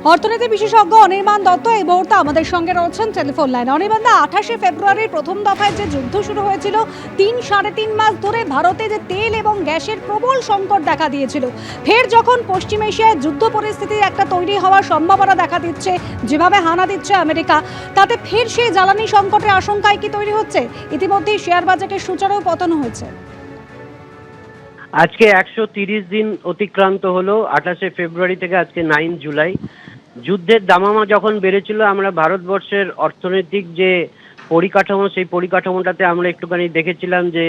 অর্থনীতি বিশেষজ্ঞ অনির্বাণ দত্ত এই মুহূর্তে আমাদের সঙ্গে রয়েছেন টেলিফোন লাইনে। অনির্বাণ দা, 28শে ফেব্রুয়ারির প্রথম দফায় যে যুদ্ধ শুরু হয়েছিল, 3-3.5 মাস ধরে ভারতে যে তেল এবং গ্যাসের প্রবল সংকট দেখা দিয়েছিল, ফের যখন পশ্চিম এশিয়ায় যুদ্ধ পরিস্থিতির একটা তৈরি হওয়ার সম্ভাবনা দেখা দিচ্ছে, যেভাবে হানা দিচ্ছে আমেরিকা, তাতে ফের সেই জ্বালানি সংকটের আশঙ্কায় কি তৈরি হচ্ছে? ইতিমধ্যেই শেয়ার বাজারের সূচনাও পতন হয়েছে। আজকে 130 দিন অতিক্রান্ত হলো 28শে ফেব্রুয়ারি থেকে আজকে 9 জুলাই। যুদ্ধের দামামা যখন বেড়েছিল, আমরা ভারতবর্ষের অর্থনৈতিক যে পরিকাঠামো, সেই পরিকাঠামোটাতে আমরা একটুখানি দেখেছিলাম যে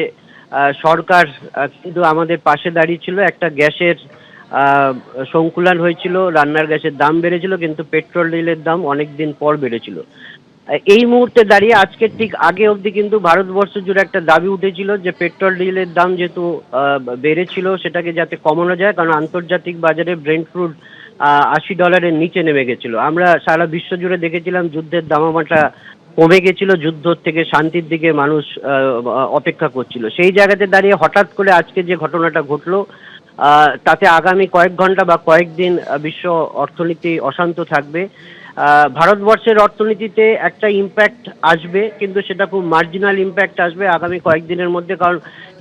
সরকার কিন্তু আমাদের পাশে দাঁড়িয়েছিল। একটা গ্যাসের সংকুলান হয়েছিল, রান্নার গ্যাসের দাম বেড়েছিল, কিন্তু পেট্রোল ডিজেলের দাম অনেক দিন পর বেড়েছিল। এই মুহূর্তে দাঁড়িয়ে আজকের ঠিক আগে অবধি কিন্তু ভারতবর্ষ জুড়ে একটা দাবি উঠেছিল যে পেট্রোল ডিজেলের দাম যেহেতু বেড়েছিল, সেটাকে যাতে কমানো যায়, কারণ আন্তর্জাতিক বাজারে ব্রেন্ট ক্রুড $80 নিচে নেমে গেছিল। আমরা সারা বিশ্ব জুড়ে দেখেছিলাম যুদ্ধের দামামাটা কমে গেছিল, যুদ্ধ থেকে শান্তির দিকে মানুষ অপেক্ষা করছিল। সেই জায়গাতে দাঁড়িয়ে হঠাৎ করে আজকে যে ঘটনাটা ঘটলো, তাতে আগামী কয়েক ঘন্টা বা কয়েকদিন বিশ্ব অর্থনীতি অশান্ত থাকবে। ভারতবর্ষের অর্থনীতিতে একটা ইম্প্যাক্ট আসবে, কিন্তু সেটা খুব মার্জিনাল ইম্প্যাক্ট আসবে আগামী কয়েকদিনের মধ্যে, কারণ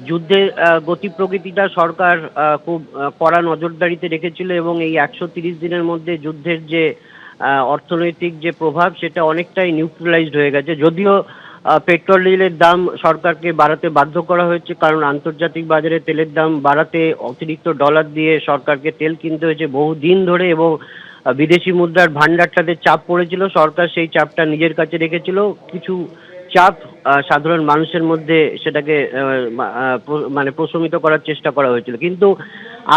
যুদ্ধের গতি প্রকৃতিটা সরকার খুব কড়া নজরদারিতে রেখেছিল, এবং এই 130 দিনের মধ্যে যুদ্ধের যে অর্থনৈতিক যে প্রভাব, সেটা অনেকটাই নিউট্রালাইজড হয়ে গেছে। যদিও পেট্রোল ডিজেলের দাম সরকারকে বাড়াতে বাধ্য করা হয়েছে, কারণ আন্তর্জাতিক বাজারে তেলের দাম বাড়াতে অতিরিক্ত ডলার দিয়ে সরকারকে তেল কিনতে হয়েছে বহুদিন ধরে, এবং বিদেশি মুদ্রার ভান্ডারটাতে চাপ পড়েছিল। সরকার সেই চাপটা নিজের কাছে রেখেছিল। কিছু চাপ সাধারণ মানুষের মধ্যে সেটাকে মানে প্রশমিত করার চেষ্টা করা হয়েছিল। কিন্তু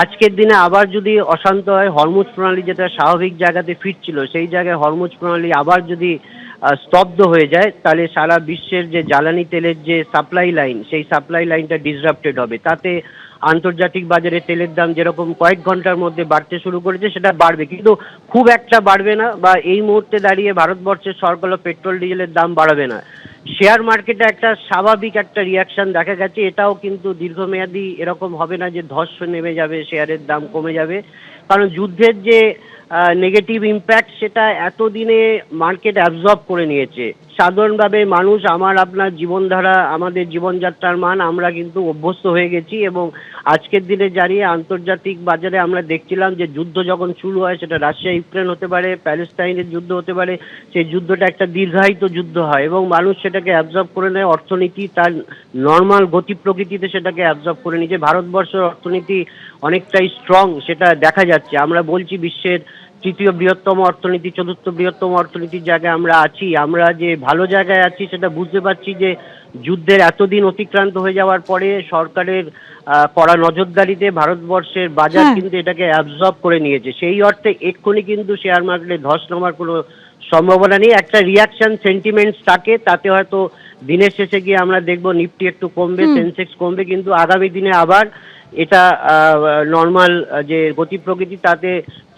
আজকের দিনে আবার যদি অশান্ত হয়, হরমুজ প্রণালী যেটা স্বাভাবিক জায়গাতে ফিরছিল, সেই জায়গায় হরমুজ প্রণালী আবার যদি স্তব্ধ হয়ে যায়, তাহলে সারা বিশ্বের যে জ্বালানি তেলের যে সাপ্লাই লাইন, সেই সাপ্লাই লাইনটা ডিসরাপ্টেড হবে। তাতে আন্তর্জাতিক বাজারে তেলের দাম যেরকম কয়েক ঘন্টার মধ্যে বাড়তে শুরু করেছে, সেটা বাড়বে, কিন্তু খুব একটা বাড়বে না, বা এই মুহূর্তে দাঁড়িয়ে ভারতবর্ষের সরকারও পেট্রোল ডিজেলের দাম বাড়াবে না। শেয়ার মার্কেটে একটা স্বাভাবিক একটা রিয়াকশন দেখা গেছে। এটাও কিন্তু দীর্ঘমেয়াদী এরকম হবে না যে ধস নেমে যাবে, শেয়ারের দাম কমে যাবে, কারণ যুদ্ধের যে নেগেটিভ ইম্প্যাক্ট, সেটা এতদিনে মার্কেট অ্যাবজর্ব করে নিয়েছে। সাধারণভাবে মানুষ, আমার আপনার জীবনধারা, আমাদের জীবনযাত্রার মান, আমরা কিন্তু অভ্যস্ত হয়ে গেছি, এবং আজকের দিনে দাঁড়িয়ে আন্তর্জাতিক বাজারে আমরা দেখছিলাম যে যুদ্ধ যখন শুরু হয়, সেটা রাশিয়া ইউক্রেন হতে পারে, প্যালেস্টাইনের যুদ্ধ হতে পারে, সেই যুদ্ধটা একটা দীর্ঘায়িত যুদ্ধ হয়, এবং মানুষ সেটাকে অ্যাবজর্ব করে নেয়। অর্থনীতি তার নর্মাল গতি প্রকৃতিতে সেটাকে অ্যাবজর্ব করে নিয়েছে। ভারতবর্ষের অর্থনীতি অনেকটাই স্ট্রং, সেটা দেখা যাচ্ছে। আমরা বলছি বিশ্বের তৃতীয় বৃহত্তম অর্থনীতি, চতুর্থ বৃহত্তম অর্থনীতির জায়গায় আমরা আছি। আমরা যে ভালো জায়গায় আছি সেটা বুঝতে পারছি যে যুদ্ধের এতদিন অতিক্রান্ত হয়ে যাওয়ার পরে সরকারের কড়া নজরদারিতে ভারতবর্ষের বাজার কিন্তু এটাকে অ্যাবজর্ব করে নিয়েছে। সেই অর্থে এক্ষুনি কিন্তু শেয়ার মার্কেটে ধস নামার কোনো সম্ভাবনা নেই। একটা রিয়াকশন সেন্টিমেন্টস থাকে, তাতে হয়তো দিনের শেষে গিয়ে আমরা দেখবো নিফটি একটু কমবে, সেন্সেক্স কমবে, কিন্তু আগামী দিনে আবার এটা নর্মাল যে গতি প্রকৃতি, তাতে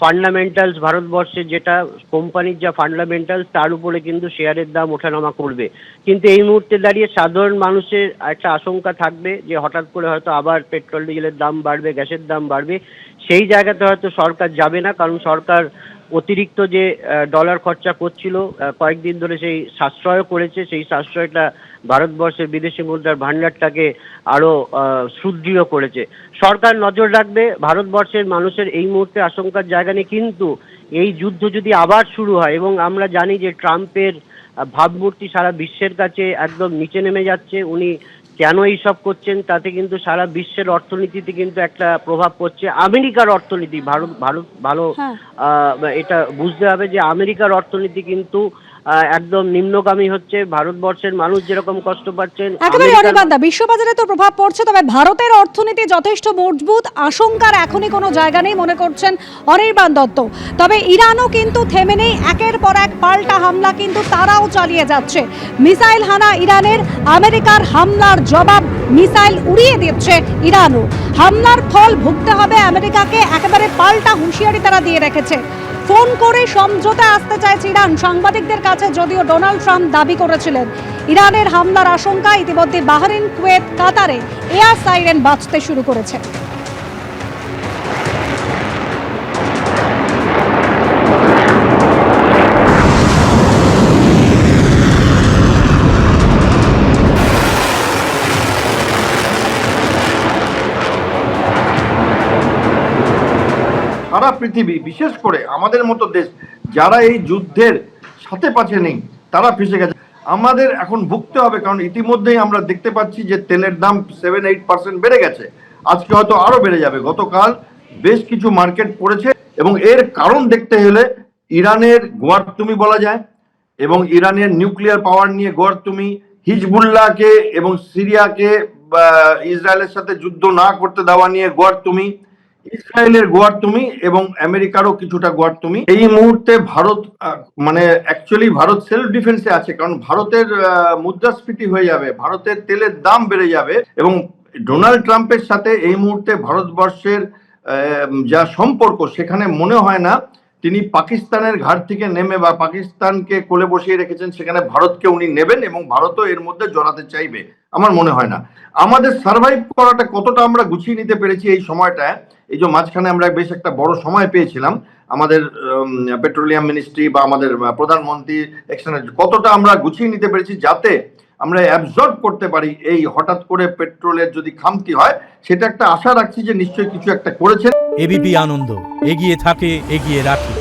ফান্ডামেন্টালস, ভারতবর্ষের যেটা কোম্পানির যা ফান্ডামেন্টালস, তার উপরে কিন্তু শেয়ারের দাম ওঠানামা করবে। কিন্তু এই মুহূর্তে দাঁড়িয়ে সাধারণ মানুষের একটা আশঙ্কা থাকবে যে হঠাৎ করে হয়তো আবার পেট্রোল ডিজেলের দাম বাড়বে, গ্যাসের দাম বাড়বে। সেই জায়গাতে হয়তো সরকার যাবে না, কারণ সরকার অতিরিক্ত যে ডলার খরচা করছিল কয়েকদিন ধরে, সেই সাশ্রয় করেছে। সেই সাশ্রয়টা ভারতবর্ষের বিদেশি মুদ্রার ভান্ডারটাকে আরো সুদৃঢ় করেছে। সরকার নজর রাখবে। ভারতবর্ষের মানুষের এই মুহূর্তে আশঙ্কার জায়গা নেই, কিন্তু এই যুদ্ধ যদি আবার শুরু হয়, এবং আমরা জানি যে ট্রাম্পের ভাবমূর্তি সারা বিশ্বের কাছে একদম নিচে নেমে যাচ্ছে, উনি কেন এইসব করছেন, তাতে কিন্তু সারা বিশ্বের অর্থনীতিতে কিন্তু একটা প্রভাব পড়ছে। আমেরিকার অর্থনীতি, ভালো এটা বুঝতে হবে যে আমেরিকার অর্থনীতি কিন্তু একদম নিম্নগামী হচ্ছে। ভারতবর্ষের মানুষ যেরকম কষ্ট পাচ্ছেন, একেবারে অনির্বাণদা, বিশ্ববাজারে তো প্রভাব পড়ছে, তবে ভারতের অর্থনীতি যথেষ্ট মজবুত, আশঙ্কার এখনই কোনো জায়গা নেই মনে করছেন অনির্বাণ দত্ত। তবে ইরানও কিন্তু থেমে নেই, একের পর এক পাল্টা হামলা কিন্তু তারাও চালিয়ে যাচ্ছে। মিসাইল হানা ইরানের, আমেরিকার হামলার জবাব মিসাইল উড়িয়ে দিচ্ছে ইরানও। হামলার ফল ভুগতে হবে আমেরিকাকে, একেবারে পাল্টা হুঁশিয়ারি তারা দিয়ে রেখেছে। ফোন করে সমঝোতা আসতে চাইছে ইরান সাংবাদিকদের কাছে, যদিও ডোনাল্ড ট্রাম্প দাবি করেছিলেন ইরানের হামলার আশঙ্কা। ইতিমধ্যে বাহরিন, কুয়েত, কাতারে এয়ার সাইরেন বাজতে শুরু করেছে। পৃথিবী, বিশেষ করে আমাদের মতো দেশ যারা এই যুদ্ধের সাথে পাশে নেই, তারা ফেসে গেছে। আমাদের এখন ভুগতে হবে, কারণ ইতিমধ্যেই আমরা দেখতে পাচ্ছি যে তেলের দাম 7-8% বেড়ে গেছে, আজকে হয়তো আরো বেড়ে যাবে। গতকাল বেশ কিছু মার্কেট পড়েছে, এবং এর কারণ দেখতে হলে ইরানের গোয়ার্তুমি বলা যায়, এবং ইরানের নিউক্লিয়ার পাওয়ার নিয়ে গোয়ার্তুমি, হিজবুল্লাহকে এবং সিরিয়াকে ইসরায়েলের সাথে যুদ্ধ না করতে দেওয়া নিয়ে গোয়ার্তুমি, ইসরায়েলের গোয়ার্তুমি এবং আমেরিকারও কিছুটা গোয়ার্তুমি। এই মুহূর্তে ভারত মানে অ্যাকচুয়ালি ভারত সেলফ ডিফেন্সে আছে, কারণ ভারতের মুদ্রাস্ফীতি হয়ে যাবে, ভারতের তেলের দাম বেড়ে যাবে, এবং ডোনাল্ড ট্রাম্পের সাথে এই মুহূর্তে ভারতবর্ষের যা সম্পর্ক, সেখানে মনে হয় না তিনি পাকিস্তানের ঘাট থেকে নেমে বা পাকিস্তানকে কোলে বসিয়ে রেখেছেন, সেখানে ভারতকে উনি নেবেন এবং ভারতও এর মধ্যে জড়াতে চাইবে, আমার মনে হয় না। আমাদের সার্ভাইভ করাটা কতটা আমরা গুছিয়ে নিতে পেরেছি এই সময়টা, এই যে মাঝখানে আমরা বেশ একটা বড় সময় পেয়েছিলাম, আমাদের পেট্রোলিয়াম মিনিস্ট্রি বা আমাদের প্রধানমন্ত্রী এক্সচেঞ্জ কতটা আমরা গুছিয়ে নিতে পেরেছি, যাতে আমরা অ্যাবজর্ব করতে পারি এই হঠাৎ করে পেট্রোলের যদি খামতি হয়। সেটা একটা আশা রাখছি যে নিশ্চয়ই কিছু একটা করেছেন। এবিপি আনন্দ, এগিয়ে থাকে, এগিয়ে রাখে।